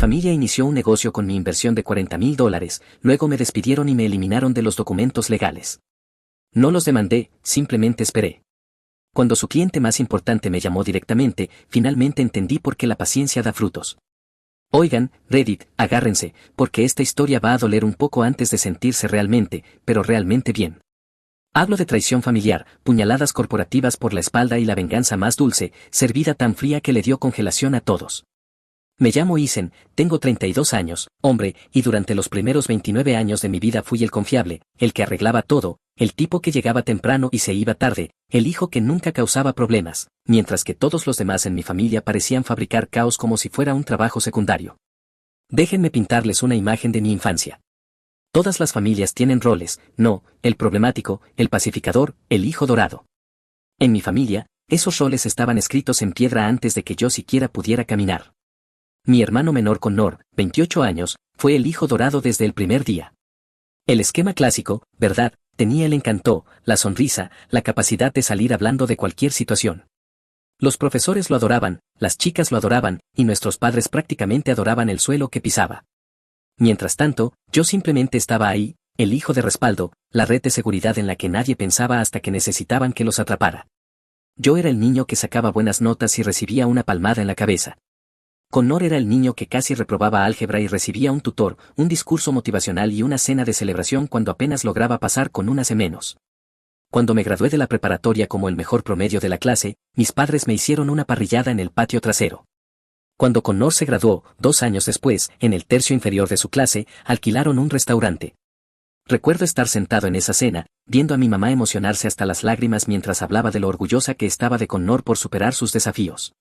familia inició un negocio con mi inversión de $40,000, luego me despidieron y me eliminaron de los documentos legales. No los demandé, simplemente esperé. Cuando su cliente más importante me llamó directamente, finalmente entendí por qué la paciencia da frutos. Oigan, Reddit, agárrense, porque esta historia va a doler un poco antes de sentirse realmente, pero realmente bien. Hablo de traición familiar, puñaladas corporativas por la espalda y la venganza más dulce, servida tan fría que le dio congelación a todos. Me llamo Isen, tengo 32 años, hombre, y durante los primeros 29 años de mi vida fui el confiable, el que arreglaba todo, el tipo que llegaba temprano y se iba tarde, el hijo que nunca causaba problemas, mientras que todos los demás en mi familia parecían fabricar caos como si fuera un trabajo secundario. Déjenme pintarles una imagen de mi infancia. Todas las familias tienen roles, no, el problemático, el pacificador, el hijo dorado. En mi familia, esos roles estaban escritos en piedra antes de que yo siquiera pudiera caminar. Mi hermano menor Connor, 28 años, fue el hijo dorado desde el primer día. El esquema clásico, ¿verdad? Tenía el encanto, la sonrisa, la capacidad de salir hablando de cualquier situación. Los profesores lo adoraban, las chicas lo adoraban, y nuestros padres prácticamente adoraban el suelo que pisaba. Mientras tanto, yo simplemente estaba ahí, el hijo de respaldo, la red de seguridad en la que nadie pensaba hasta que necesitaban que los atrapara. Yo era el niño que sacaba buenas notas y recibía una palmada en la cabeza. Connor era el niño que casi reprobaba álgebra y recibía un tutor, un discurso motivacional y una cena de celebración cuando apenas lograba pasar con una C menos. Cuando me gradué de la preparatoria como el mejor promedio de la clase, mis padres me hicieron una parrillada en el patio trasero. Cuando Connor se graduó, 2 años después, en el tercio inferior de su clase, alquilaron un restaurante. Recuerdo estar sentado en esa cena, viendo a mi mamá emocionarse hasta las lágrimas mientras hablaba de lo orgullosa que estaba de Connor por superar sus desafíos.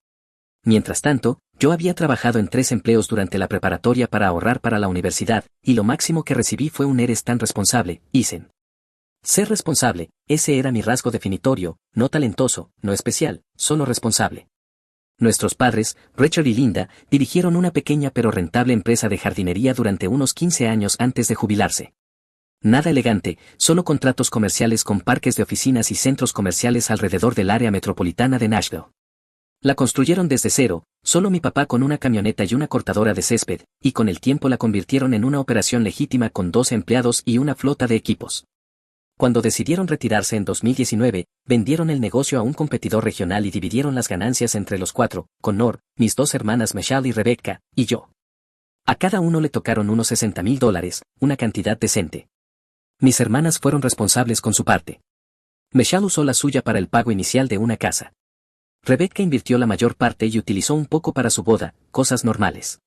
Mientras tanto, yo había trabajado en 3 empleos durante la preparatoria para ahorrar para la universidad, y lo máximo que recibí fue un "eres tan responsable", Isen. Ser responsable, ese era mi rasgo definitorio, no talentoso, no especial, solo responsable. Nuestros padres, Richard y Linda, dirigieron una pequeña pero rentable empresa de jardinería durante unos 15 años antes de jubilarse. Nada elegante, solo contratos comerciales con parques de oficinas y centros comerciales alrededor del área metropolitana de Nashville. La construyeron desde cero, solo mi papá con una camioneta y una cortadora de césped, y con el tiempo la convirtieron en una operación legítima con 12 empleados y una flota de equipos. Cuando decidieron retirarse en 2019, vendieron el negocio a un competidor regional y dividieron las ganancias entre los 4, Connor, mis 2 hermanas Michelle y Rebecca, y yo. A cada uno le tocaron unos $60,000, una cantidad decente. Mis hermanas fueron responsables con su parte. Michelle usó la suya para el pago inicial de una casa. Rebecca invirtió la mayor parte y utilizó un poco para su boda, cosas normales.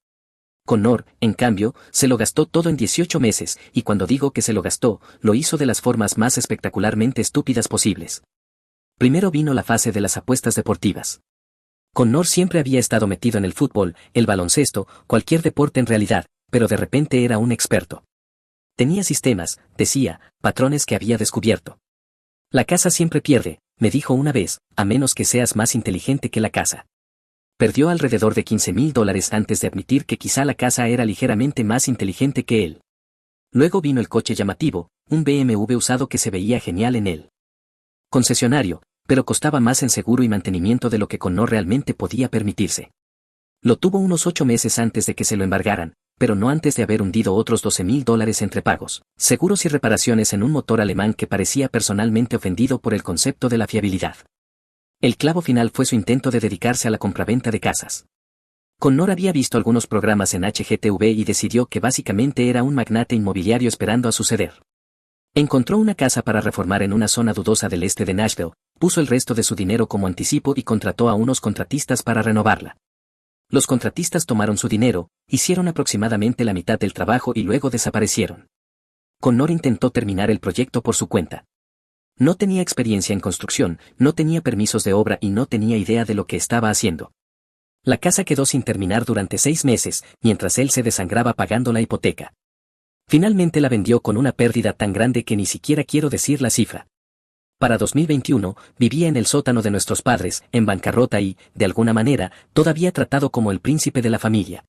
Connor, en cambio, se lo gastó todo en 18 meses, y cuando digo que se lo gastó, lo hizo de las formas más espectacularmente estúpidas posibles. Primero vino la fase de las apuestas deportivas. Connor siempre había estado metido en el fútbol, el baloncesto, cualquier deporte en realidad, pero de repente era un experto. Tenía sistemas, decía, patrones que había descubierto. La casa siempre pierde, me dijo una vez, a menos que seas más inteligente que la casa. Perdió alrededor de $15,000 antes de admitir que quizá la casa era ligeramente más inteligente que él. Luego vino el coche llamativo, un BMW usado que se veía genial en él. Concesionario, pero costaba más en seguro y mantenimiento de lo que Connor realmente podía permitirse. Lo tuvo unos 8 meses antes de que se lo embargaran, pero no antes de haber hundido otros $12,000 entre pagos, seguros y reparaciones en un motor alemán que parecía personalmente ofendido por el concepto de la fiabilidad. El clavo final fue su intento de dedicarse a la compraventa de casas. Connor había visto algunos programas en HGTV y decidió que básicamente era un magnate inmobiliario esperando a suceder. Encontró una casa para reformar en una zona dudosa del este de Nashville, puso el resto de su dinero como anticipo y contrató a unos contratistas para renovarla. Los contratistas tomaron su dinero, hicieron aproximadamente la mitad del trabajo y luego desaparecieron. Connor intentó terminar el proyecto por su cuenta. No tenía experiencia en construcción, no tenía permisos de obra y no tenía idea de lo que estaba haciendo. La casa quedó sin terminar durante 6 meses, mientras él se desangraba pagando la hipoteca. Finalmente la vendió con una pérdida tan grande que ni siquiera quiero decir la cifra. Para 2021, vivía en el sótano de nuestros padres, en bancarrota y, de alguna manera, todavía tratado como el príncipe de la familia.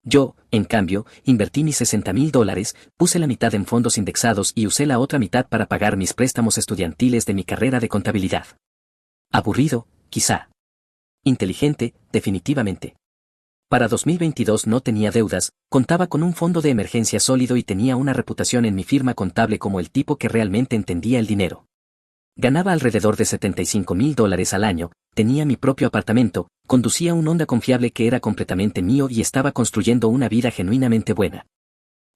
Yo, en cambio, invertí mis $60,000, puse la mitad en fondos indexados y usé la otra mitad para pagar mis préstamos estudiantiles de mi carrera de contabilidad. Aburrido, quizá. Inteligente, definitivamente. Para 2022 no tenía deudas, contaba con un fondo de emergencia sólido y tenía una reputación en mi firma contable como el tipo que realmente entendía el dinero. Ganaba alrededor de $75,000 al año, tenía mi propio apartamento, conducía un Honda confiable que era completamente mío y estaba construyendo una vida genuinamente buena.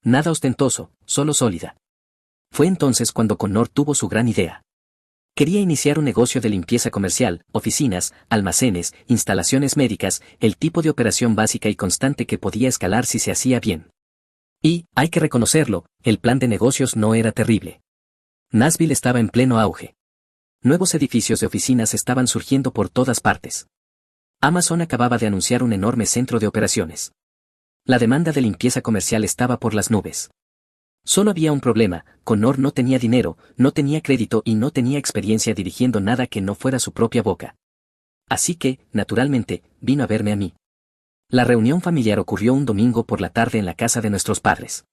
Nada ostentoso, solo sólida. Fue entonces cuando Connor tuvo su gran idea. Quería iniciar un negocio de limpieza comercial, oficinas, almacenes, instalaciones médicas, el tipo de operación básica y constante que podía escalar si se hacía bien. Y, hay que reconocerlo, el plan de negocios no era terrible. Nashville estaba en pleno auge. Nuevos edificios de oficinas estaban surgiendo por todas partes. Amazon acababa de anunciar un enorme centro de operaciones. La demanda de limpieza comercial estaba por las nubes. Solo había un problema: Connor no tenía dinero, no tenía crédito y no tenía experiencia dirigiendo nada que no fuera su propia boca. Así que, naturalmente, vino a verme a mí. La reunión familiar ocurrió un domingo por la tarde en la casa de nuestros padres.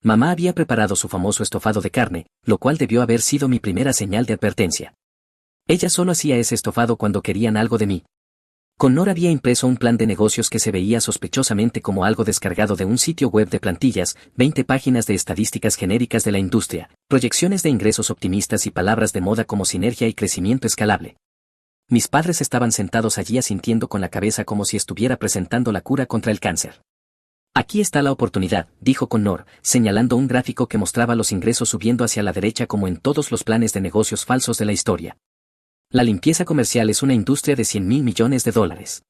Mamá había preparado su famoso estofado de carne, lo cual debió haber sido mi primera señal de advertencia. Ella solo hacía ese estofado cuando querían algo de mí. Connor había impreso un plan de negocios que se veía sospechosamente como algo descargado de un sitio web de plantillas, 20 páginas de estadísticas genéricas de la industria, proyecciones de ingresos optimistas y palabras de moda como sinergia y crecimiento escalable. Mis padres estaban sentados allí asintiendo con la cabeza como si estuviera presentando la cura contra el cáncer. Aquí está la oportunidad, dijo Connor, señalando un gráfico que mostraba los ingresos subiendo hacia la derecha como en todos los planes de negocios falsos de la historia. La limpieza comercial es una industria de $100,000 millones.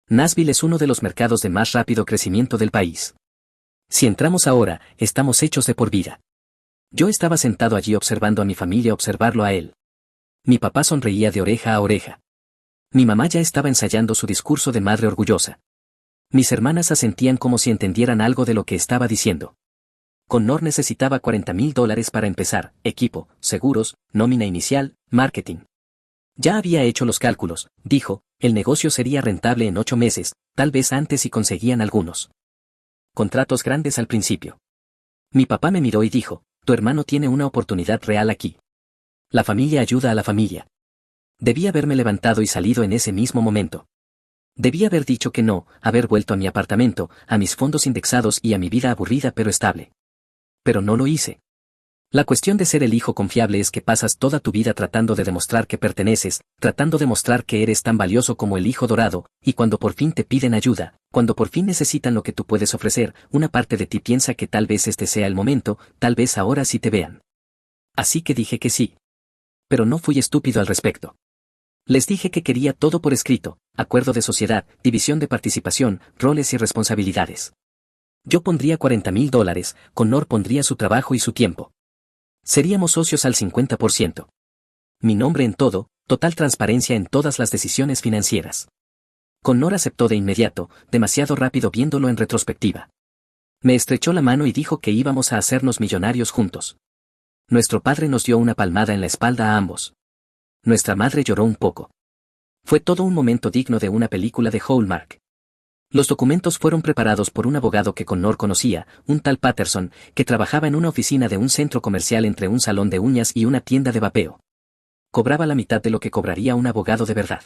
Nashville es uno de los mercados de más rápido crecimiento del país. Si entramos ahora, estamos hechos de por vida. Yo estaba sentado allí observando a mi familia observarlo a él. Mi papá sonreía de oreja a oreja. Mi mamá ya estaba ensayando su discurso de madre orgullosa. Mis hermanas asentían como si entendieran algo de lo que estaba diciendo. Connor necesitaba $40,000 para empezar: equipo, seguros, nómina inicial, marketing. Ya había hecho los cálculos, dijo, el negocio sería rentable en 8 meses, tal vez antes si conseguían algunos contratos grandes al principio. Mi papá me miró y dijo: tu hermano tiene una oportunidad real aquí. La familia ayuda a la familia. Debí haberme levantado y salido en ese mismo momento. Debí haber dicho que no, haber vuelto a mi apartamento, a mis fondos indexados y a mi vida aburrida pero estable. Pero no lo hice. La cuestión de ser el hijo confiable es que pasas toda tu vida tratando de demostrar que perteneces, tratando de mostrar que eres tan valioso como el hijo dorado, y cuando por fin te piden ayuda, cuando por fin necesitan lo que tú puedes ofrecer, una parte de ti piensa que tal vez este sea el momento, tal vez ahora sí te vean. Así que dije que sí. Pero no fui estúpido al respecto. Les dije que quería todo por escrito: acuerdo de sociedad, división de participación, roles y responsabilidades. Yo pondría $40,000, Connor pondría su trabajo y su tiempo. Seríamos socios al 50%. Mi nombre en todo, total transparencia en todas las decisiones financieras. Connor aceptó de inmediato, demasiado rápido viéndolo en retrospectiva. Me estrechó la mano y dijo que íbamos a hacernos millonarios juntos. Nuestro padre nos dio una palmada en la espalda a ambos. Nuestra madre lloró un poco. Fue todo un momento digno de una película de Hallmark. Los documentos fueron preparados por un abogado que Connor conocía, un tal Patterson, que trabajaba en una oficina de un centro comercial entre un salón de uñas y una tienda de vapeo. Cobraba la mitad de lo que cobraría un abogado de verdad.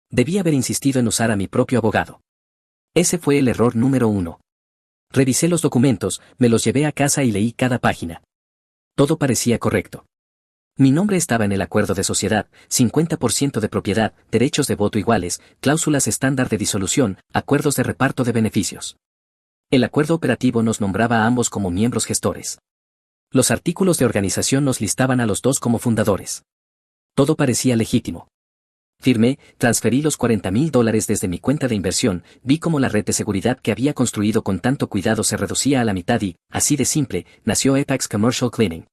Debí haber insistido en usar a mi propio abogado. Ese fue el error número 1. Revisé los documentos, me los llevé a casa y leí cada página. Todo parecía correcto. Mi nombre estaba en el acuerdo de sociedad, 50% de propiedad, derechos de voto iguales, cláusulas estándar de disolución, acuerdos de reparto de beneficios. El acuerdo operativo nos nombraba a ambos como miembros gestores. Los artículos de organización nos listaban a los dos como fundadores. Todo parecía legítimo. Firmé, transferí los $40,000 desde mi cuenta de inversión, vi cómo la red de seguridad que había construido con tanto cuidado se reducía a la mitad y, así de simple, nació Apex Commercial Cleaning.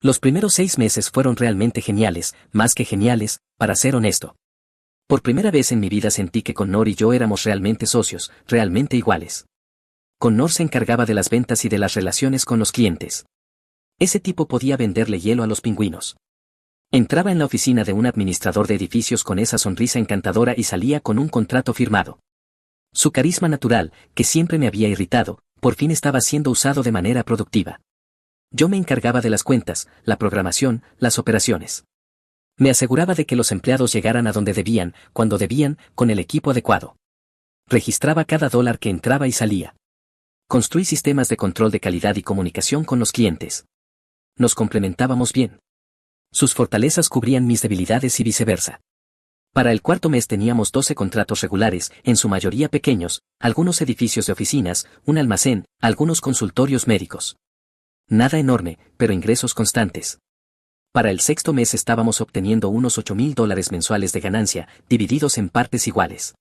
Los primeros 6 meses fueron realmente geniales, más que geniales, para ser honesto. Por primera vez en mi vida sentí que Connor y yo éramos realmente socios, realmente iguales. Connor se encargaba de las ventas y de las relaciones con los clientes. Ese tipo podía venderle hielo a los pingüinos. Entraba en la oficina de un administrador de edificios con esa sonrisa encantadora y salía con un contrato firmado. Su carisma natural, que siempre me había irritado, por fin estaba siendo usado de manera productiva. Yo me encargaba de las cuentas, la programación, las operaciones. Me aseguraba de que los empleados llegaran a donde debían, cuando debían, con el equipo adecuado. Registraba cada dólar que entraba y salía. Construí sistemas de control de calidad y comunicación con los clientes. Nos complementábamos bien. Sus fortalezas cubrían mis debilidades y viceversa. Para el cuarto mes teníamos 12 contratos regulares, en su mayoría pequeños, algunos edificios de oficinas, un almacén, algunos consultorios médicos. Nada enorme, pero ingresos constantes. Para el sexto mes estábamos obteniendo unos $8,000 mensuales de ganancia, divididos en partes iguales.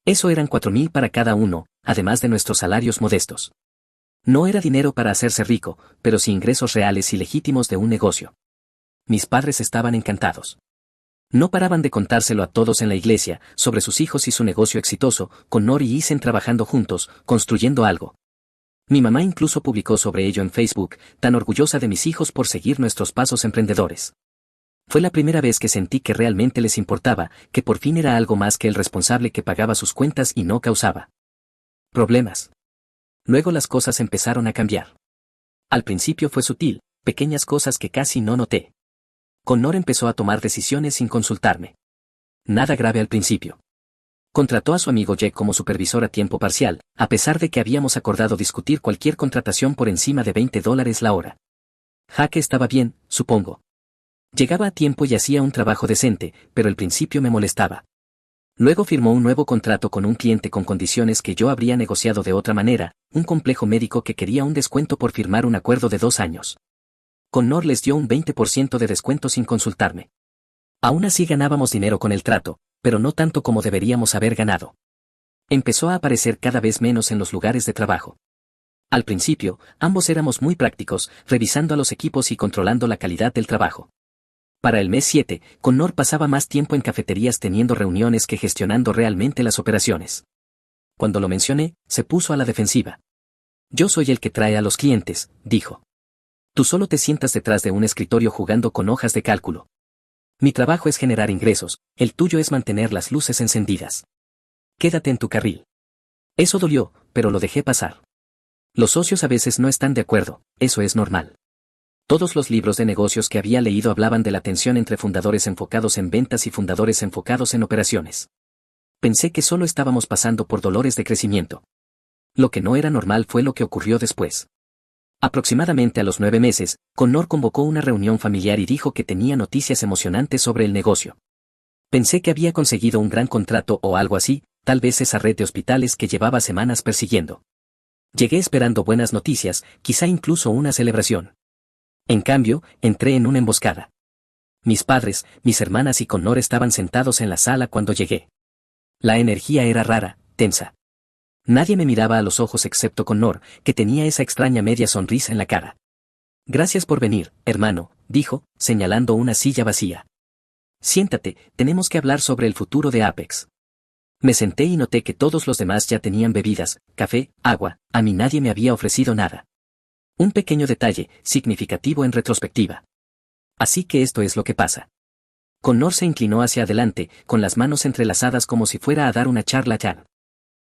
Eso eran $4,000 para cada uno, además de nuestros salarios modestos. No era dinero para hacerse rico, pero sí ingresos reales y legítimos de un negocio. Mis padres estaban encantados. No paraban de contárselo a todos en la iglesia, sobre sus hijos y su negocio exitoso, con Nor y Isen trabajando juntos, construyendo algo. Mi mamá incluso publicó sobre ello en Facebook, tan orgullosa de mis hijos por seguir nuestros pasos emprendedores. Fue la primera vez que sentí que realmente les importaba, que por fin era algo más que el responsable que pagaba sus cuentas y no causaba problemas. Luego las cosas empezaron a cambiar. Al principio fue sutil, pequeñas cosas que casi no noté. Connor empezó a tomar decisiones sin consultarme. Nada grave al principio. Contrató a su amigo Jack como supervisor a tiempo parcial, a pesar de que habíamos acordado discutir cualquier contratación por encima de $20 la hora. Jack estaba bien, supongo. Llegaba a tiempo y hacía un trabajo decente, pero al principio me molestaba. Luego firmó un nuevo contrato con un cliente con condiciones que yo habría negociado de otra manera, un complejo médico que quería un descuento por firmar un acuerdo de 2 años. Connor les dio un 20% de descuento sin consultarme. Aún así ganábamos dinero con el trato, pero no tanto como deberíamos haber ganado. Empezó a aparecer cada vez menos en los lugares de trabajo. Al principio, ambos éramos muy prácticos, revisando a los equipos y controlando la calidad del trabajo. Para el mes 7, Connor pasaba más tiempo en cafeterías teniendo reuniones que gestionando realmente las operaciones. Cuando lo mencioné, se puso a la defensiva. Yo soy el que trae a los clientes, dijo. Tú solo te sientas detrás de un escritorio jugando con hojas de cálculo. Mi trabajo es generar ingresos, el tuyo es mantener las luces encendidas. Quédate en tu carril. Eso dolió, pero lo dejé pasar. Los socios a veces no están de acuerdo, eso es normal. Todos los libros de negocios que había leído hablaban de la tensión entre fundadores enfocados en ventas y fundadores enfocados en operaciones. Pensé que solo estábamos pasando por dolores de crecimiento. Lo que no era normal fue lo que ocurrió después. Aproximadamente a los 9 meses, Connor convocó una reunión familiar y dijo que tenía noticias emocionantes sobre el negocio. Pensé que había conseguido un gran contrato o algo así, tal vez esa red de hospitales que llevaba semanas persiguiendo. Llegué esperando buenas noticias, quizá incluso una celebración. En cambio, entré en una emboscada. Mis padres, mis hermanas y Connor estaban sentados en la sala cuando llegué. La energía era rara, tensa. Nadie me miraba a los ojos excepto Connor, que tenía esa extraña media sonrisa en la cara. Gracias por venir, hermano, dijo, señalando una silla vacía. Siéntate, tenemos que hablar sobre el futuro de Apex. Me senté y noté que todos los demás ya tenían bebidas, café, agua, a mí nadie me había ofrecido nada. Un pequeño detalle, significativo en retrospectiva. Así que esto es lo que pasa. Connor se inclinó hacia adelante, con las manos entrelazadas como si fuera a dar una charla ya.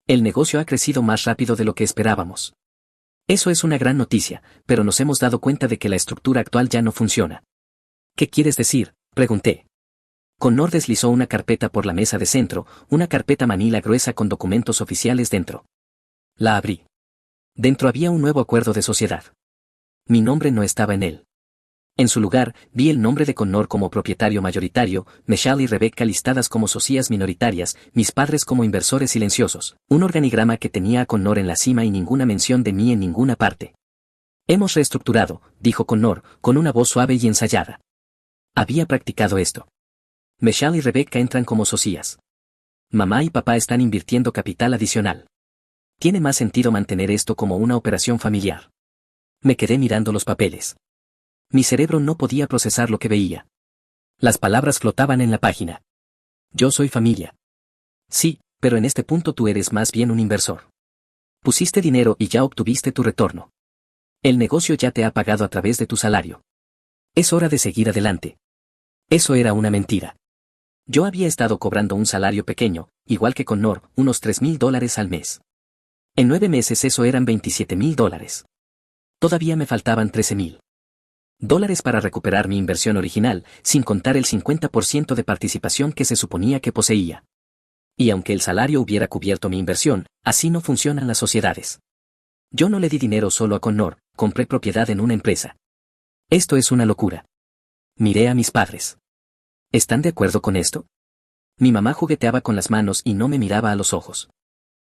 El negocio ha crecido más rápido de lo que esperábamos. Eso es una gran noticia, pero nos hemos dado cuenta de que la estructura actual ya no funciona. ¿Qué quieres decir?, pregunté. Connor deslizó una carpeta por la mesa de centro, una carpeta manila gruesa con documentos oficiales dentro. La abrí. Dentro había un nuevo acuerdo de sociedad. Mi nombre no estaba en él. En su lugar, vi el nombre de Connor como propietario mayoritario, Michelle y Rebecca listadas como socias minoritarias, mis padres como inversores silenciosos, un organigrama que tenía a Connor en la cima y ninguna mención de mí en ninguna parte. Hemos reestructurado, dijo Connor, con una voz suave y ensayada. Había practicado esto. Michelle y Rebecca entran como socias. Mamá y papá están invirtiendo capital adicional. Tiene más sentido mantener esto como una operación familiar. Me quedé mirando los papeles. Mi cerebro no podía procesar lo que veía. Las palabras flotaban en la página. Yo soy familia. Sí, pero en este punto tú eres más bien un inversor. Pusiste dinero y ya obtuviste tu retorno. El negocio ya te ha pagado a través de tu salario. Es hora de seguir adelante. Eso era una mentira. Yo había estado cobrando un salario pequeño, igual que Connor, unos $3,000 al mes. En 9 meses eso eran $27,000. Todavía me faltaban $13,000 para recuperar mi inversión original, sin contar el 50% de participación que se suponía que poseía. Y aunque el salario hubiera cubierto mi inversión, así no funcionan las sociedades. Yo no le di dinero solo a Connor, compré propiedad en una empresa. Esto es una locura. Miré a mis padres. ¿Están de acuerdo con esto? Mi mamá jugueteaba con las manos y no me miraba a los ojos.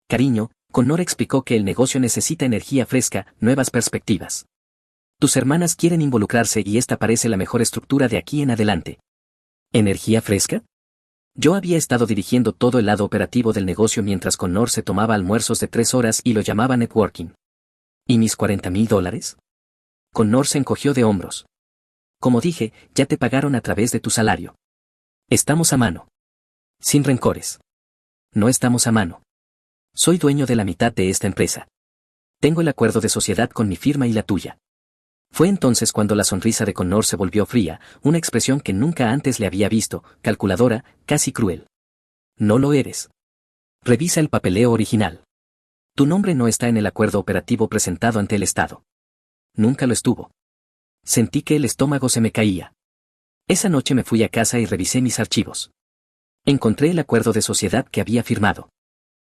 Cariño, Connor explicó que el negocio necesita energía fresca, nuevas perspectivas. Tus hermanas quieren involucrarse y esta parece la mejor estructura de aquí en adelante. ¿Energía fresca? Yo había estado dirigiendo todo el lado operativo del negocio mientras Connor se tomaba almuerzos de 3 horas y lo llamaba networking. ¿Y mis $40,000? Connor se encogió de hombros. Como dije, ya te pagaron a través de tu salario. Estamos a mano. Sin rencores. No estamos a mano. Soy dueño de la mitad de esta empresa. Tengo el acuerdo de sociedad con mi firma y la tuya. Fue entonces cuando la sonrisa de Connor se volvió fría, una expresión que nunca antes le había visto, calculadora, casi cruel. No lo eres. Revisa el papeleo original. Tu nombre no está en el acuerdo operativo presentado ante el Estado. Nunca lo estuvo. Sentí que el estómago se me caía. Esa noche me fui a casa y revisé mis archivos. Encontré el acuerdo de sociedad que había firmado.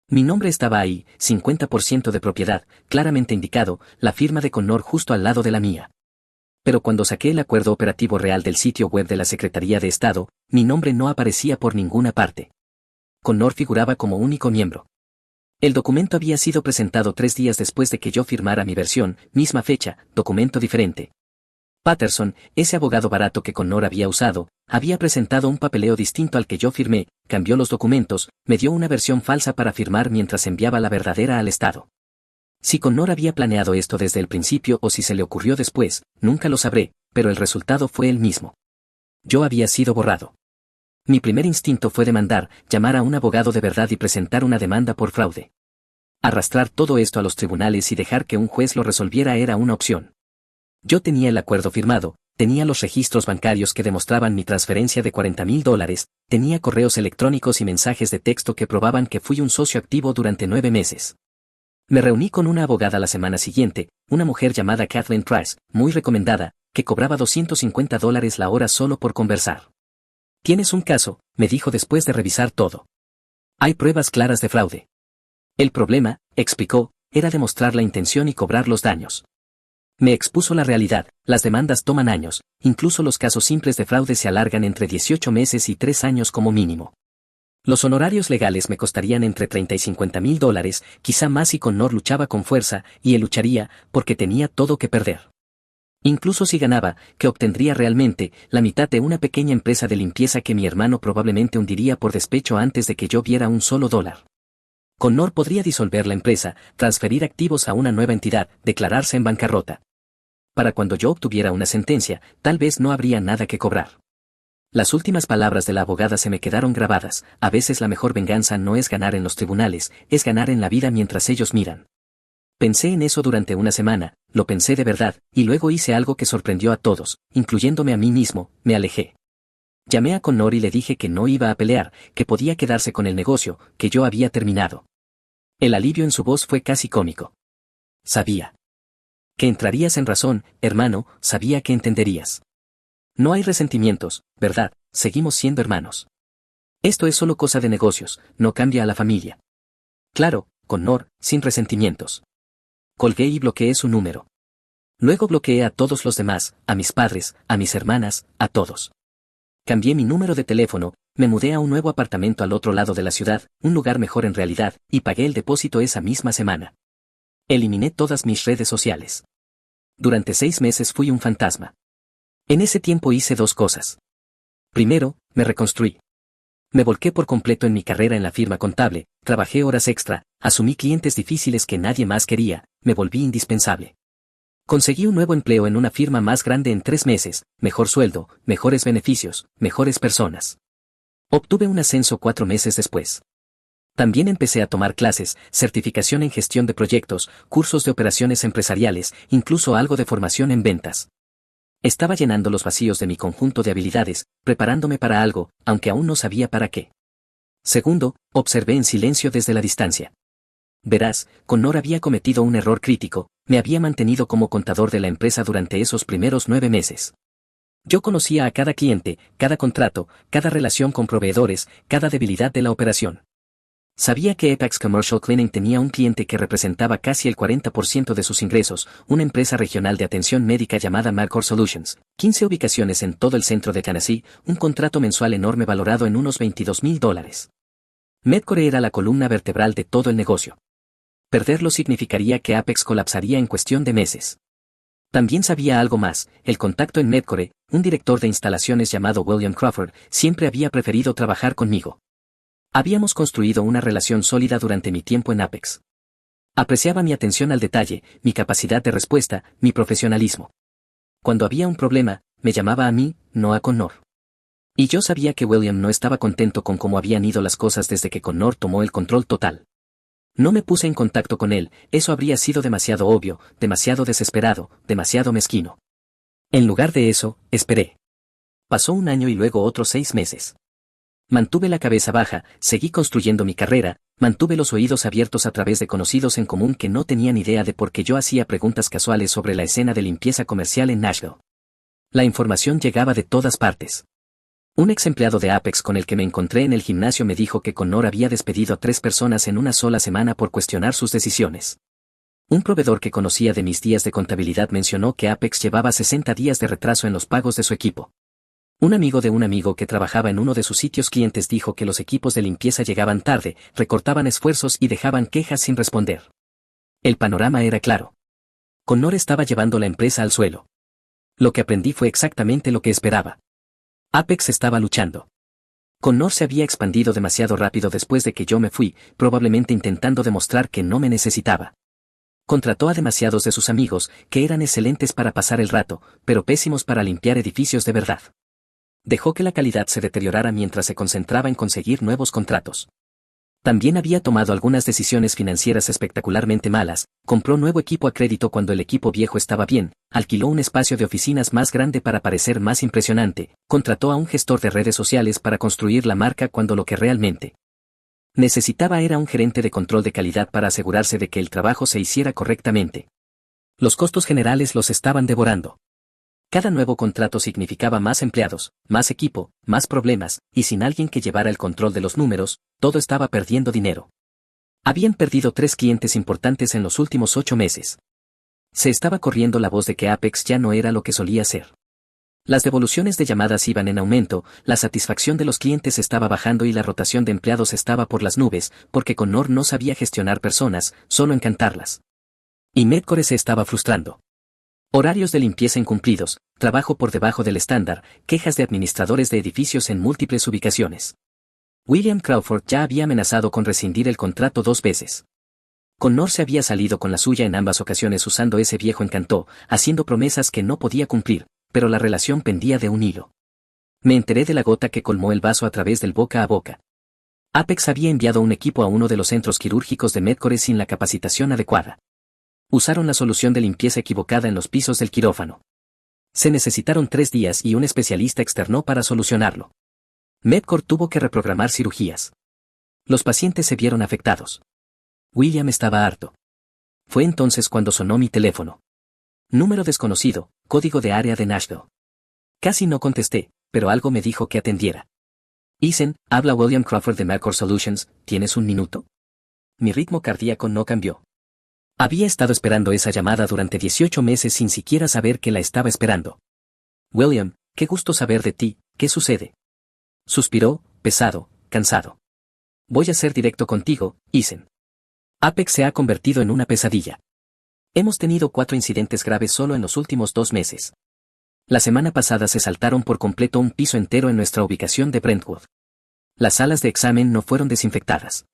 Mi nombre estaba ahí, 50% de propiedad, claramente indicado, la firma de Connor justo al lado de la mía. Pero cuando saqué el acuerdo operativo real del sitio web de la Secretaría de Estado, mi nombre no aparecía por ninguna parte. Connor figuraba como único miembro. El documento había sido presentado 3 días después de que yo firmara mi versión, misma fecha, documento diferente. Patterson, ese abogado barato que Connor había usado, había presentado un papeleo distinto al que yo firmé, cambió los documentos, me dio una versión falsa para firmar mientras enviaba la verdadera al Estado. Si Connor había planeado esto desde el principio o si se le ocurrió después, nunca lo sabré, pero el resultado fue el mismo. Yo había sido borrado. Mi primer instinto fue demandar, llamar a un abogado de verdad y presentar una demanda por fraude. Arrastrar todo esto a los tribunales y dejar que un juez lo resolviera era una opción. Yo tenía el acuerdo firmado, tenía los registros bancarios que demostraban mi transferencia de $40,000, tenía correos electrónicos y mensajes de texto que probaban que fui un socio activo durante 9 meses. Me reuní con una abogada la semana siguiente, una mujer llamada Kathleen Price, muy recomendada, que cobraba $250 la hora solo por conversar. Tienes un caso, me dijo después de revisar todo. Hay pruebas claras de fraude. El problema, explicó, era demostrar la intención y cobrar los daños. Me expuso la realidad, las demandas toman años, incluso los casos simples de fraude se alargan entre 18 meses y 3 años como mínimo. Los honorarios legales me costarían entre $30,000 y $50,000, quizá más si Connor luchaba con fuerza, y él lucharía, porque tenía todo que perder. Incluso si ganaba, que obtendría realmente, la mitad de una pequeña empresa de limpieza que mi hermano probablemente hundiría por despecho antes de que yo viera un solo dólar. Connor podría disolver la empresa, transferir activos a una nueva entidad, declararse en bancarrota. Para cuando yo obtuviera una sentencia, tal vez no habría nada que cobrar. Las últimas palabras de la abogada se me quedaron grabadas, a veces la mejor venganza no es ganar en los tribunales, es ganar en la vida mientras ellos miran. Pensé en eso durante una semana, lo pensé de verdad, y luego hice algo que sorprendió a todos, incluyéndome a mí mismo, me alejé. Llamé a Connor y le dije que no iba a pelear, que podía quedarse con el negocio, que yo había terminado. El alivio en su voz fue casi cómico. Sabía que entrarías en razón, hermano, sabía que entenderías. No hay resentimientos, ¿verdad? Seguimos siendo hermanos. Esto es solo cosa de negocios, no cambia a la familia. Claro, Connor, sin resentimientos. Colgué y bloqueé su número. Luego bloqueé a todos los demás, a mis padres, a mis hermanas, a todos. Cambié mi número de teléfono, me mudé a un nuevo apartamento al otro lado de la ciudad, un lugar mejor en realidad, y pagué el depósito esa misma semana. Eliminé todas mis redes sociales. Durante 6 meses fui un fantasma. En ese tiempo hice 2 cosas. Primero, me reconstruí. Me volqué por completo en mi carrera en la firma contable, trabajé horas extra, asumí clientes difíciles que nadie más quería, me volví indispensable. Conseguí un nuevo empleo en una firma más grande en 3 meses, mejor sueldo, mejores beneficios, mejores personas. Obtuve un ascenso 4 meses después. También empecé a tomar clases, certificación en gestión de proyectos, cursos de operaciones empresariales, incluso algo de formación en ventas. Estaba llenando los vacíos de mi conjunto de habilidades, preparándome para algo, aunque aún no sabía para qué. Segundo, observé en silencio desde la distancia. Verás, Connor había cometido un error crítico, me había mantenido como contador de la empresa durante esos primeros 9 meses. Yo conocía a cada cliente, cada contrato, cada relación con proveedores, cada debilidad de la operación. Sabía que Apex Commercial Cleaning tenía un cliente que representaba casi el 40% de sus ingresos, una empresa regional de atención médica llamada Medcore Solutions, 15 ubicaciones en todo el centro de Tennessee, un contrato mensual enorme valorado en unos $22,000. Medcore era la columna vertebral de todo el negocio. Perderlo significaría que Apex colapsaría en cuestión de meses. También sabía algo más, el contacto en Medcore, un director de instalaciones llamado William Crawford, siempre había preferido trabajar conmigo. Habíamos construido una relación sólida durante mi tiempo en Apex. Apreciaba mi atención al detalle, mi capacidad de respuesta, mi profesionalismo. Cuando había un problema, me llamaba a mí, no a Connor. Y yo sabía que William no estaba contento con cómo habían ido las cosas desde que Connor tomó el control total. No me puse en contacto con él, eso habría sido demasiado obvio, demasiado desesperado, demasiado mezquino. En lugar de eso, esperé. Pasó un año y luego otros 6 meses. Mantuve la cabeza baja, seguí construyendo mi carrera, mantuve los oídos abiertos a través de conocidos en común que no tenían idea de por qué yo hacía preguntas casuales sobre la escena de limpieza comercial en Nashville. La información llegaba de todas partes. Un ex empleado de Apex con el que me encontré en el gimnasio me dijo que Connor había despedido a 3 personas en una sola semana por cuestionar sus decisiones. Un proveedor que conocía de mis días de contabilidad mencionó que Apex llevaba 60 días de retraso en los pagos de su equipo. Un amigo de un amigo que trabajaba en uno de sus sitios clientes dijo que los equipos de limpieza llegaban tarde, recortaban esfuerzos y dejaban quejas sin responder. El panorama era claro. Connor estaba llevando la empresa al suelo. Lo que aprendí fue exactamente lo que esperaba. Apex estaba luchando. Connor se había expandido demasiado rápido después de que yo me fui, probablemente intentando demostrar que no me necesitaba. Contrató a demasiados de sus amigos, que eran excelentes para pasar el rato, pero pésimos para limpiar edificios de verdad. Dejó que la calidad se deteriorara mientras se concentraba en conseguir nuevos contratos. También había tomado algunas decisiones financieras espectacularmente malas, compró nuevo equipo a crédito cuando el equipo viejo estaba bien, alquiló un espacio de oficinas más grande para parecer más impresionante, contrató a un gestor de redes sociales para construir la marca cuando lo que realmente necesitaba era un gerente de control de calidad para asegurarse de que el trabajo se hiciera correctamente. Los costos generales los estaban devorando. Cada nuevo contrato significaba más empleados, más equipo, más problemas, y sin alguien que llevara el control de los números, todo estaba perdiendo dinero. Habían perdido 3 clientes importantes en los últimos 8 meses. Se estaba corriendo la voz de que Apex ya no era lo que solía ser. Las devoluciones de llamadas iban en aumento, la satisfacción de los clientes estaba bajando y la rotación de empleados estaba por las nubes, porque Connor no sabía gestionar personas, solo encantarlas. Y Medcore se estaba frustrando. Horarios de limpieza incumplidos, trabajo por debajo del estándar, quejas de administradores de edificios en múltiples ubicaciones. William Crawford ya había amenazado con rescindir el contrato 2 veces. Connor se había salido con la suya en ambas ocasiones usando ese viejo encanto, haciendo promesas que no podía cumplir, pero la relación pendía de un hilo. Me enteré de la gota que colmó el vaso a través del boca a boca. Apex había enviado un equipo a uno de los centros quirúrgicos de Medcore sin la capacitación adecuada. Usaron la solución de limpieza equivocada en los pisos del quirófano. Se necesitaron 3 días y un especialista externo para solucionarlo. Medcore tuvo que reprogramar cirugías. Los pacientes se vieron afectados. William estaba harto. Fue entonces cuando sonó mi teléfono. Número desconocido, código de área de Nashville. Casi no contesté, pero algo me dijo que atendiera. Isen, habla William Crawford de Medcore Solutions, ¿tienes un minuto? Mi ritmo cardíaco no cambió. Había estado esperando esa llamada durante 18 meses sin siquiera saber que la estaba esperando. William, qué gusto saber de ti, ¿qué sucede? Suspiró, pesado, cansado. Voy a ser directo contigo, Isen. Apex se ha convertido en una pesadilla. Hemos tenido 4 incidentes graves solo en los últimos 2 meses. La semana pasada se saltaron por completo un piso entero en nuestra ubicación de Brentwood. Las salas de examen no fueron desinfectadas.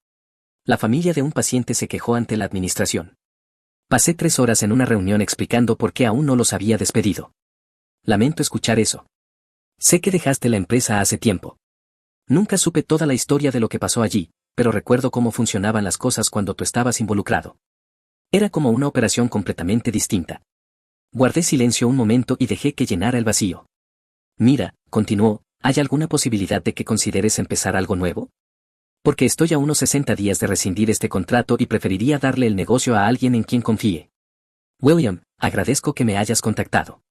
La familia de un paciente se quejó ante la administración. Pasé 3 horas en una reunión explicando por qué aún no los había despedido. Lamento escuchar eso. Sé que dejaste la empresa hace tiempo. Nunca supe toda la historia de lo que pasó allí, pero recuerdo cómo funcionaban las cosas cuando tú estabas involucrado. Era como una operación completamente distinta. Guardé silencio un momento y dejé que llenara el vacío. Mira, continuó, ¿hay alguna posibilidad de que consideres empezar algo nuevo? Porque estoy a unos 60 días de rescindir este contrato y preferiría darle el negocio a alguien en quien confíe. William, agradezco que me hayas contactado.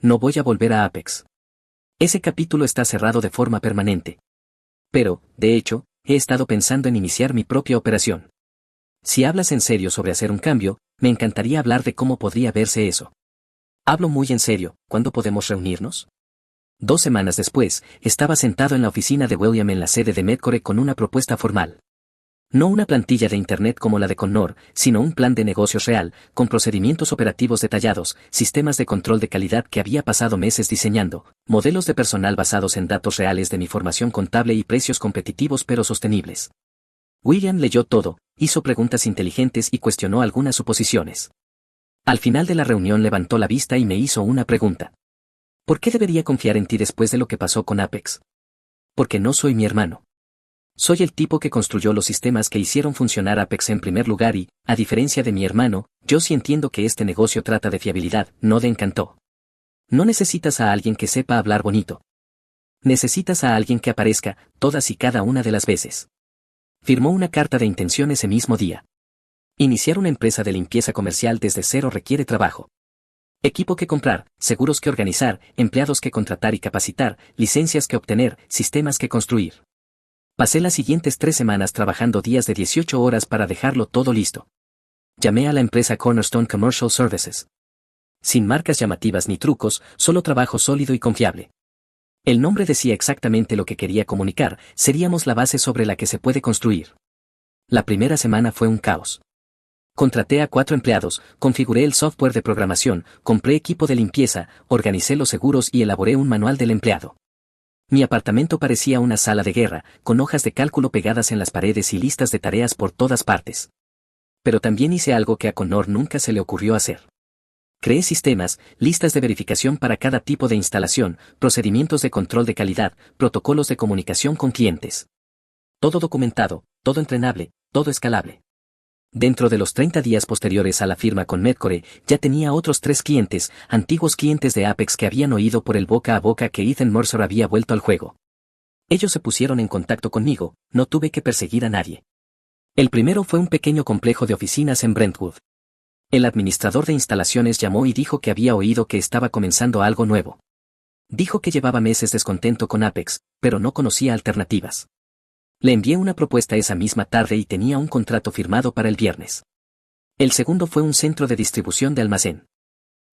No voy a volver a Apex. Ese capítulo está cerrado de forma permanente. Pero, de hecho, he estado pensando en iniciar mi propia operación. Si hablas en serio sobre hacer un cambio, me encantaría hablar de cómo podría verse eso. Hablo muy en serio, ¿cuándo podemos reunirnos? 2 semanas después, estaba sentado en la oficina de William en la sede de Medcore con una propuesta formal. No una plantilla de Internet como la de Connor, sino un plan de negocios real, con procedimientos operativos detallados, sistemas de control de calidad que había pasado meses diseñando, modelos de personal basados en datos reales de mi formación contable y precios competitivos pero sostenibles. William leyó todo, hizo preguntas inteligentes y cuestionó algunas suposiciones. Al final de la reunión levantó la vista y me hizo una pregunta. ¿Por qué debería confiar en ti después de lo que pasó con Apex? Porque no soy mi hermano. Soy el tipo que construyó los sistemas que hicieron funcionar Apex en primer lugar y, a diferencia de mi hermano, yo sí entiendo que este negocio trata de fiabilidad, no de encanto. No necesitas a alguien que sepa hablar bonito. Necesitas a alguien que aparezca, todas y cada una de las veces. Firmó una carta de intención ese mismo día. Iniciar una empresa de limpieza comercial desde cero requiere trabajo. Equipo que comprar, seguros que organizar, empleados que contratar y capacitar, licencias que obtener, sistemas que construir. Pasé las siguientes 3 semanas trabajando días de 18 horas para dejarlo todo listo. Llamé a la empresa Cornerstone Commercial Services. Sin marcas llamativas ni trucos, solo trabajo sólido y confiable. El nombre decía exactamente lo que quería comunicar, seríamos la base sobre la que se puede construir. La primera semana fue un caos. Contraté a 4 empleados, configuré el software de programación, compré equipo de limpieza, organicé los seguros y elaboré un manual del empleado. Mi apartamento parecía una sala de guerra, con hojas de cálculo pegadas en las paredes y listas de tareas por todas partes. Pero también hice algo que a Connor nunca se le ocurrió hacer. Creé sistemas, listas de verificación para cada tipo de instalación, procedimientos de control de calidad, protocolos de comunicación con clientes. Todo documentado, todo entrenable, todo escalable. Dentro de los 30 días posteriores a la firma con Medcore, ya tenía otros 3 clientes, antiguos clientes de Apex que habían oído por el boca a boca que Ethan Mercer había vuelto al juego. Ellos se pusieron en contacto conmigo, no tuve que perseguir a nadie. El primero fue un pequeño complejo de oficinas en Brentwood. El administrador de instalaciones llamó y dijo que había oído que estaba comenzando algo nuevo. Dijo que llevaba meses descontento con Apex, pero no conocía alternativas. Le envié una propuesta esa misma tarde y tenía un contrato firmado para el viernes. El segundo fue un centro de distribución de almacén.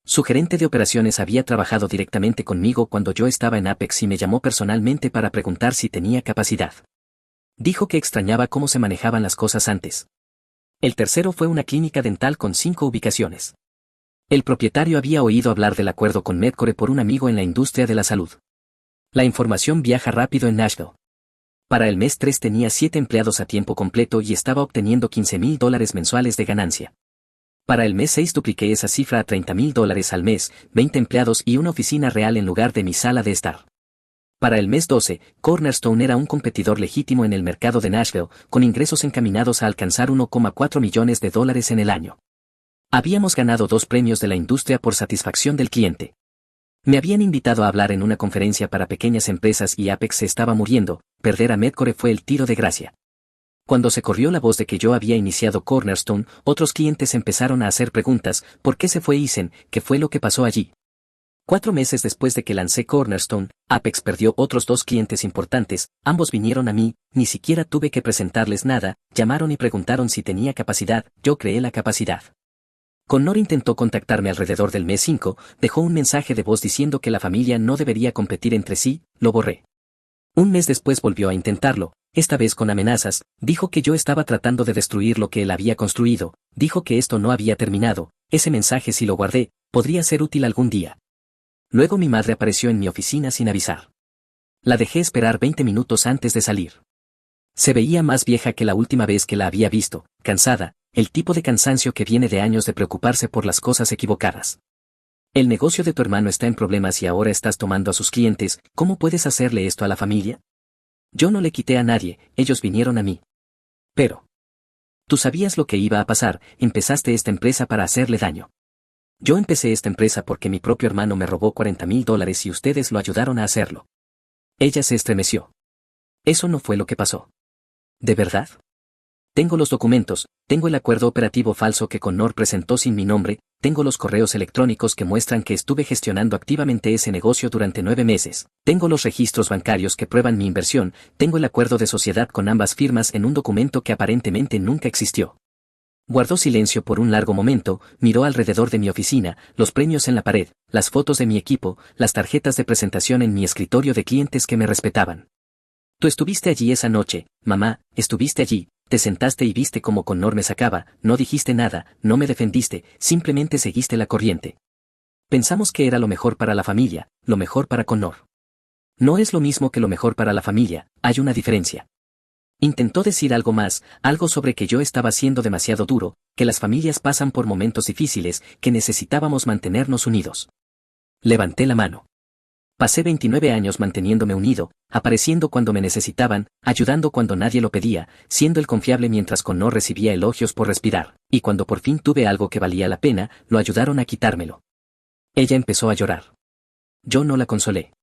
Su gerente de operaciones había trabajado directamente conmigo cuando yo estaba en Apex y me llamó personalmente para preguntar si tenía capacidad. Dijo que extrañaba cómo se manejaban las cosas antes. El tercero fue una clínica dental con 5 ubicaciones. El propietario había oído hablar del acuerdo con Medcore por un amigo en la industria de la salud. La información viaja rápido en Nashville. Para el mes 3 tenía 7 empleados a tiempo completo y estaba obteniendo $15,000 mensuales de ganancia. Para el mes 6 dupliqué esa cifra a $30,000 al mes, 20 empleados y una oficina real en lugar de mi sala de estar. Para el mes 12, Cornerstone era un competidor legítimo en el mercado de Nashville, con ingresos encaminados a alcanzar $1,4 millones en el año. Habíamos ganado 2 premios de la industria por satisfacción del cliente. Me habían invitado a hablar en una conferencia para pequeñas empresas y Apex se estaba muriendo, perder a Medcore fue el tiro de gracia. Cuando se corrió la voz de que yo había iniciado Cornerstone, otros clientes empezaron a hacer preguntas, ¿por qué se fue Ethan? ¿Qué fue lo que pasó allí? 4 meses después de que lancé Cornerstone, Apex perdió otros 2 clientes importantes, ambos vinieron a mí, ni siquiera tuve que presentarles nada, llamaron y preguntaron si tenía capacidad, yo creé la capacidad. Connor intentó contactarme alrededor del mes 5, dejó un mensaje de voz diciendo que la familia no debería competir entre sí, lo borré. Un mes después volvió a intentarlo, esta vez con amenazas, dijo que yo estaba tratando de destruir lo que él había construido, dijo que esto no había terminado, ese mensaje si lo guardé, podría ser útil algún día. Luego mi madre apareció en mi oficina sin avisar. La dejé esperar 20 minutos antes de salir. Se veía más vieja que la última vez que la había visto, cansada, el tipo de cansancio que viene de años de preocuparse por las cosas equivocadas. El negocio de tu hermano está en problemas y ahora estás tomando a sus clientes, ¿cómo puedes hacerle esto a la familia? Yo no le quité a nadie, ellos vinieron a mí. Pero tú sabías lo que iba a pasar, empezaste esta empresa para hacerle daño. Yo empecé esta empresa porque mi propio hermano me robó $40,000 y ustedes lo ayudaron a hacerlo. Ella se estremeció. Eso no fue lo que pasó. ¿De verdad? Tengo los documentos, tengo el acuerdo operativo falso que Connor presentó sin mi nombre, tengo los correos electrónicos que muestran que estuve gestionando activamente ese negocio durante 9 meses, tengo los registros bancarios que prueban mi inversión, tengo el acuerdo de sociedad con ambas firmas en un documento que aparentemente nunca existió. Guardó silencio por un largo momento, miró alrededor de mi oficina, los premios en la pared, las fotos de mi equipo, las tarjetas de presentación en mi escritorio de clientes que me respetaban. Tú estuviste allí esa noche, mamá, estuviste allí, te sentaste y viste cómo Connor me sacaba, no dijiste nada, no me defendiste, simplemente seguiste la corriente. Pensamos que era lo mejor para la familia, lo mejor para Connor. No es lo mismo que lo mejor para la familia, hay una diferencia. Intentó decir algo más, algo sobre que yo estaba siendo demasiado duro, que las familias pasan por momentos difíciles, que necesitábamos mantenernos unidos. Levanté la mano. Pasé 29 años manteniéndome unido, apareciendo cuando me necesitaban, ayudando cuando nadie lo pedía, siendo el confiable mientras Connor recibía elogios por respirar, y cuando por fin tuve algo que valía la pena, lo ayudaron a quitármelo. Ella empezó a llorar. Yo no la consolé.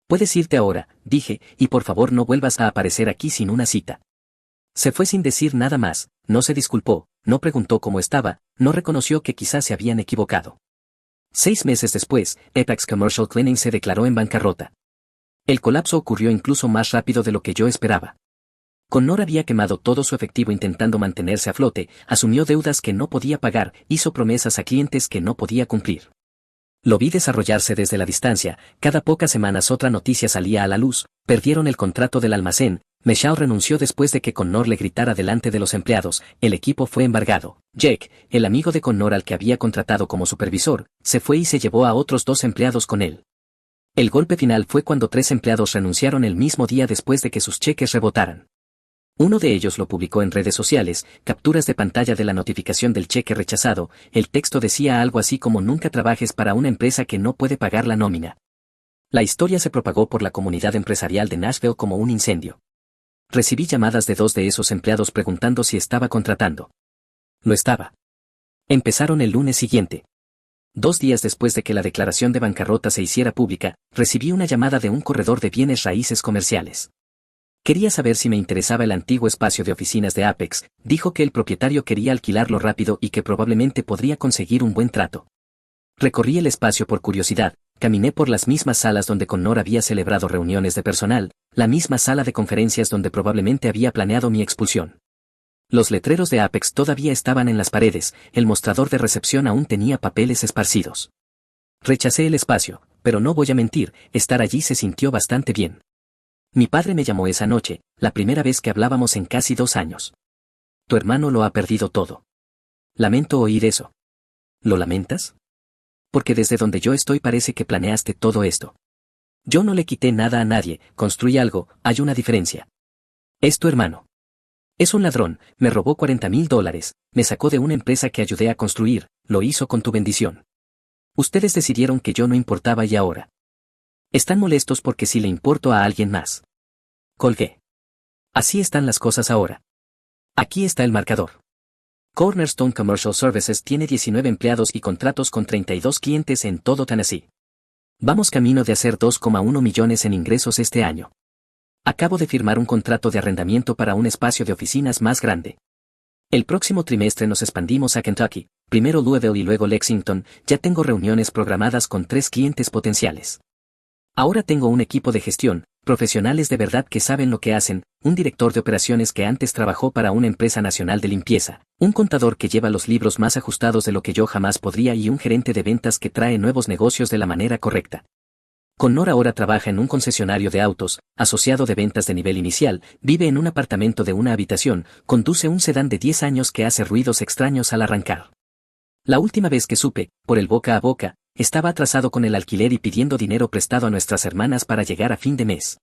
Puedes irte ahora, dije, y por favor no vuelvas a aparecer aquí sin una cita. Se fue sin decir nada más, no se disculpó, no preguntó cómo estaba, no reconoció que quizás se habían equivocado. 6 meses después, Apex Commercial Cleaning se declaró en bancarrota. El colapso ocurrió incluso más rápido de lo que yo esperaba. Connor había quemado todo su efectivo intentando mantenerse a flote, asumió deudas que no podía pagar, hizo promesas a clientes que no podía cumplir. Lo vi desarrollarse desde la distancia, cada pocas semanas otra noticia salía a la luz, perdieron el contrato del almacén, Michelle renunció después de que Connor le gritara delante de los empleados, el equipo fue embargado. Jake, el amigo de Connor al que había contratado como supervisor, se fue y se llevó a otros 2 empleados con él. El golpe final fue cuando 3 empleados renunciaron el mismo día después de que sus cheques rebotaran. Uno de ellos lo publicó en redes sociales, capturas de pantalla de la notificación del cheque rechazado, el texto decía algo así como nunca trabajes para una empresa que no puede pagar la nómina. La historia se propagó por la comunidad empresarial de Nashville como un incendio. Recibí llamadas de 2 de esos empleados preguntando si estaba contratando. Lo estaba. Empezaron el lunes siguiente. 2 días después de que la declaración de bancarrota se hiciera pública, recibí una llamada de un corredor de bienes raíces comerciales. Quería saber si me interesaba el antiguo espacio de oficinas de Apex, dijo que el propietario quería alquilarlo rápido y que probablemente podría conseguir un buen trato. Recorrí el espacio por curiosidad, caminé por las mismas salas donde Connor había celebrado reuniones de personal, la misma sala de conferencias donde probablemente había planeado mi expulsión. Los letreros de Apex todavía estaban en las paredes, el mostrador de recepción aún tenía papeles esparcidos. Rechacé el espacio, pero no voy a mentir, estar allí se sintió bastante bien. Mi padre me llamó esa noche, la primera vez que hablábamos en casi 2 años. Tu hermano lo ha perdido todo. Lamento oír eso. ¿Lo lamentas? Porque desde donde yo estoy parece que planeaste todo esto. Yo no le quité nada a nadie, construí algo, hay una diferencia. Es tu hermano. Es un ladrón, me robó $40,000, me sacó de una empresa que ayudé a construir, lo hizo con tu bendición. Ustedes decidieron que yo no importaba y ahora están molestos porque sí le importo a alguien más. Colgué. Así están las cosas ahora. Aquí está el marcador. Cornerstone Commercial Services tiene 19 empleados y contratos con 32 clientes en todo Tennessee. Vamos camino de hacer 2,1 millones en ingresos este año. Acabo de firmar un contrato de arrendamiento para un espacio de oficinas más grande. El próximo trimestre nos expandimos a Kentucky, primero Louisville y luego Lexington, ya tengo reuniones programadas con 3 clientes potenciales. Ahora tengo un equipo de gestión, profesionales de verdad que saben lo que hacen, un director de operaciones que antes trabajó para una empresa nacional de limpieza, un contador que lleva los libros más ajustados de lo que yo jamás podría y un gerente de ventas que trae nuevos negocios de la manera correcta. Connor ahora trabaja en un concesionario de autos, asociado de ventas de nivel inicial, vive en un apartamento de una habitación, conduce un sedán de 10 años que hace ruidos extraños al arrancar. La última vez que supe, por el boca a boca, estaba atrasado con el alquiler y pidiendo dinero prestado a nuestras hermanas para llegar a fin de mes.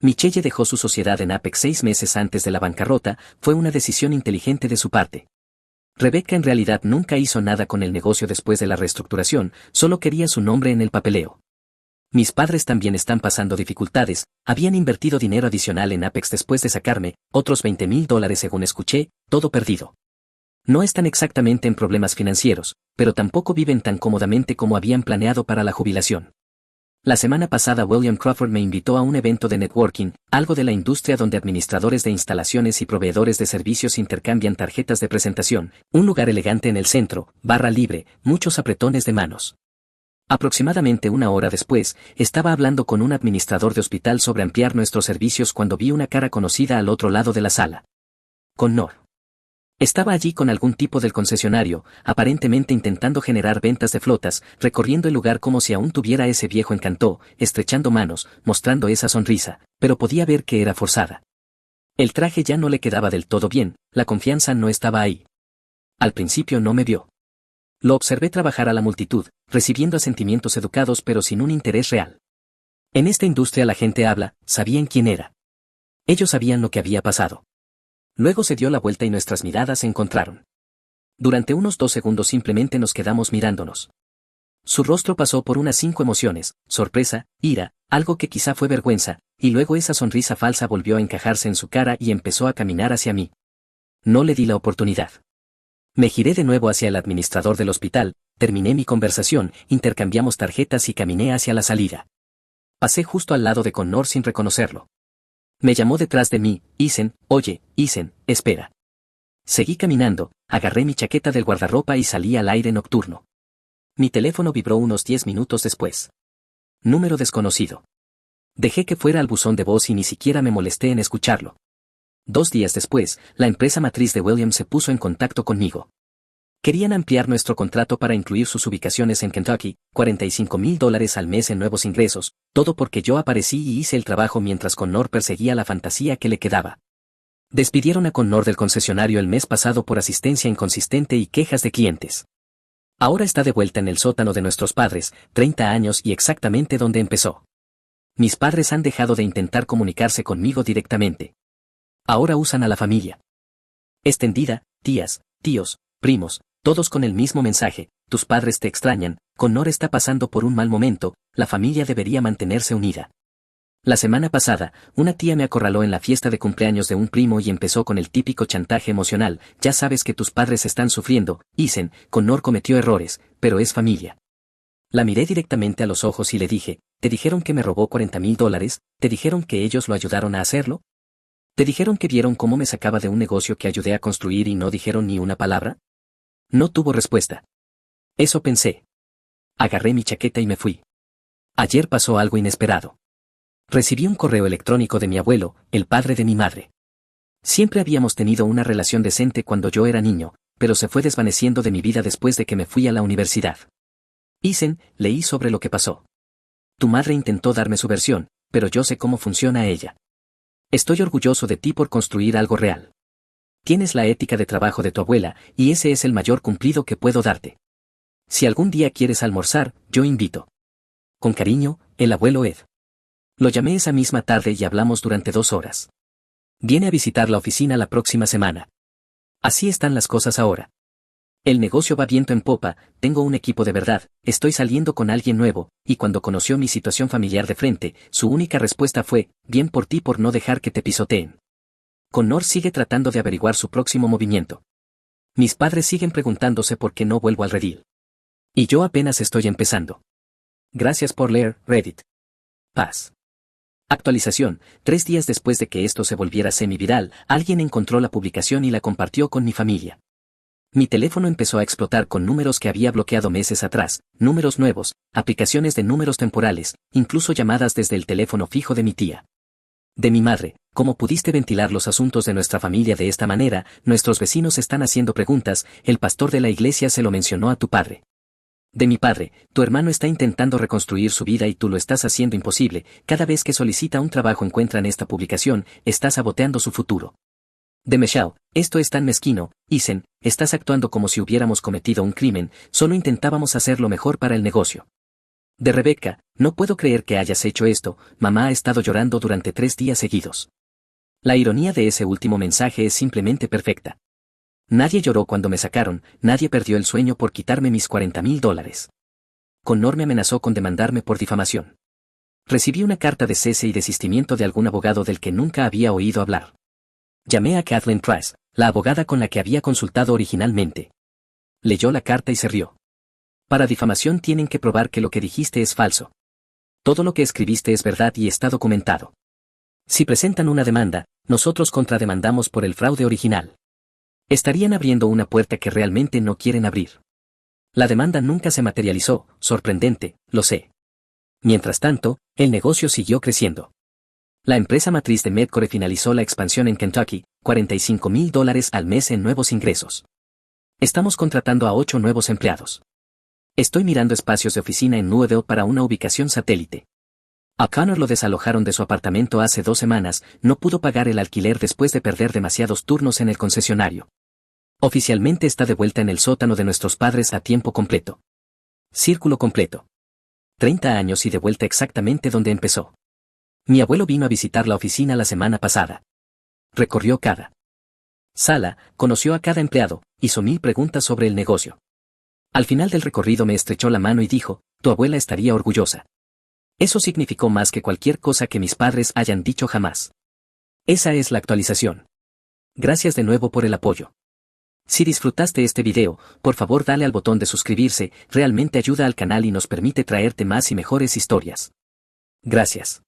Michelle dejó su sociedad en Apex 6 meses antes de la bancarrota, fue una decisión inteligente de su parte. Rebecca en realidad nunca hizo nada con el negocio después de la reestructuración, solo quería su nombre en el papeleo. Mis padres también están pasando dificultades, habían invertido dinero adicional en Apex después de sacarme, otros $20,000 según escuché, todo perdido. No están exactamente en problemas financieros, pero tampoco viven tan cómodamente como habían planeado para la jubilación. La semana pasada William Crawford me invitó a un evento de networking, algo de la industria donde administradores de instalaciones y proveedores de servicios intercambian tarjetas de presentación, un lugar elegante en el centro, barra libre, muchos apretones de manos. Aproximadamente una hora después, estaba hablando con un administrador de hospital sobre ampliar nuestros servicios cuando vi una cara conocida al otro lado de la sala. Connor. Estaba allí con algún tipo del concesionario, aparentemente intentando generar ventas de flotas, recorriendo el lugar como si aún tuviera ese viejo encanto, estrechando manos, mostrando esa sonrisa, pero podía ver que era forzada. El traje ya no le quedaba del todo bien, la confianza no estaba ahí. Al principio no me vio. Lo observé trabajar a la multitud, recibiendo asentimientos educados pero sin un interés real. En esta industria la gente habla, sabían quién era. Ellos sabían lo que había pasado. Luego se dio la vuelta y nuestras miradas se encontraron. Durante unos 2 segundos simplemente nos quedamos mirándonos. Su rostro pasó por unas 5 emociones, sorpresa, ira, algo que quizá fue vergüenza, y luego esa sonrisa falsa volvió a encajarse en su cara y empezó a caminar hacia mí. No le di la oportunidad. Me giré de nuevo hacia el administrador del hospital, terminé mi conversación, intercambiamos tarjetas y caminé hacia la salida. Pasé justo al lado de Connor sin reconocerlo. Me llamó detrás de mí, Ethan, oye, Ethan, espera. Seguí caminando, agarré mi chaqueta del guardarropa y salí al aire nocturno. Mi teléfono vibró unos 10 minutos después. Número desconocido. Dejé que fuera al buzón de voz y ni siquiera me molesté en escucharlo. 2 días después, la empresa matriz de William se puso en contacto conmigo. Querían ampliar nuestro contrato para incluir sus ubicaciones en Kentucky, $45,000 al mes en nuevos ingresos, todo porque yo aparecí y hice el trabajo mientras Connor perseguía la fantasía que le quedaba. Despidieron a Connor del concesionario el mes pasado por asistencia inconsistente y quejas de clientes. Ahora está de vuelta en el sótano de nuestros padres, 30 años y exactamente donde empezó. Mis padres han dejado de intentar comunicarse conmigo directamente. Ahora usan a la familia extendida, tías, tíos, primos, todos con el mismo mensaje: tus padres te extrañan, Connor está pasando por un mal momento, la familia debería mantenerse unida. La semana pasada, una tía me acorraló en la fiesta de cumpleaños de un primo y empezó con el típico chantaje emocional: ya sabes que tus padres están sufriendo, Ethan, Connor cometió errores, pero es familia. La miré directamente a los ojos y le dije: ¿te dijeron que me robó $40,000? ¿Te dijeron que ellos lo ayudaron a hacerlo? ¿Te dijeron que vieron cómo me sacaba de un negocio que ayudé a construir y no dijeron ni una palabra? No tuvo respuesta. Eso pensé. Agarré mi chaqueta y me fui. Ayer pasó algo inesperado. Recibí un correo electrónico de mi abuelo, el padre de mi madre. Siempre habíamos tenido una relación decente cuando yo era niño, pero se fue desvaneciendo de mi vida después de que me fui a la universidad. Ethan, leí sobre lo que pasó. Tu madre intentó darme su versión, pero yo sé cómo funciona ella. Estoy orgulloso de ti por construir algo real. Tienes la ética de trabajo de tu abuela, y ese es el mayor cumplido que puedo darte. Si algún día quieres almorzar, yo invito. Con cariño, el abuelo Ed. Lo llamé esa misma tarde y hablamos durante 2 horas. Viene a visitar la oficina la próxima semana. Así están las cosas ahora. El negocio va viento en popa, tengo un equipo de verdad, estoy saliendo con alguien nuevo, y cuando conoció mi situación familiar de frente, su única respuesta fue: bien por ti por no dejar que te pisoteen. Connor sigue tratando de averiguar su próximo movimiento. Mis padres siguen preguntándose por qué no vuelvo al redil. Y yo apenas estoy empezando. Gracias por leer, Reddit. Paz. Actualización: 3 días después de que esto se volviera semi-viral, alguien encontró la publicación y la compartió con mi familia. Mi teléfono empezó a explotar con números que había bloqueado meses atrás, números nuevos, aplicaciones de números temporales, incluso llamadas desde el teléfono fijo de mi tía. De mi madre: ¿cómo pudiste ventilar los asuntos de nuestra familia de esta manera? Nuestros vecinos están haciendo preguntas, el pastor de la iglesia se lo mencionó a tu padre. De mi padre: tu hermano está intentando reconstruir su vida y tú lo estás haciendo imposible, cada vez que solicita un trabajo encuentran esta publicación, estás saboteando su futuro. De Michelle: esto es tan mezquino, Ethan, estás actuando como si hubiéramos cometido un crimen, solo intentábamos hacer lo mejor para el negocio. De Rebecca: no puedo creer que hayas hecho esto, mamá ha estado llorando durante 3 días seguidos. La ironía de ese último mensaje es simplemente perfecta. Nadie lloró cuando me sacaron, nadie perdió el sueño por quitarme mis $40,000. Connor me amenazó con demandarme por difamación. Recibí una carta de cese y desistimiento de algún abogado del que nunca había oído hablar. Llamé a Kathleen Price, la abogada con la que había consultado originalmente. Leyó la carta y se rió. Para difamación tienen que probar que lo que dijiste es falso. Todo lo que escribiste es verdad y está documentado. Si presentan una demanda, nosotros contrademandamos por el fraude original. Estarían abriendo una puerta que realmente no quieren abrir. La demanda nunca se materializó, sorprendente, lo sé. Mientras tanto, el negocio siguió creciendo. La empresa matriz de Medcore finalizó la expansión en Kentucky, $45,000 al mes en nuevos ingresos. Estamos contratando a 8 nuevos empleados. Estoy mirando espacios de oficina en Louisville para una ubicación satélite. A Connor lo desalojaron de su apartamento hace 2 semanas, no pudo pagar el alquiler después de perder demasiados turnos en el concesionario. Oficialmente está de vuelta en el sótano de nuestros padres a tiempo completo. Círculo completo. 30 años y de vuelta exactamente donde empezó. Mi abuelo vino a visitar la oficina la semana pasada. Recorrió cada sala, conoció a cada empleado, hizo 1000 preguntas sobre el negocio. Al final del recorrido me estrechó la mano y dijo, tu abuela estaría orgullosa. Eso significó más que cualquier cosa que mis padres hayan dicho jamás. Esa es la actualización. Gracias de nuevo por el apoyo. Si disfrutaste este video, por favor dale al botón de suscribirse, realmente ayuda al canal y nos permite traerte más y mejores historias. Gracias.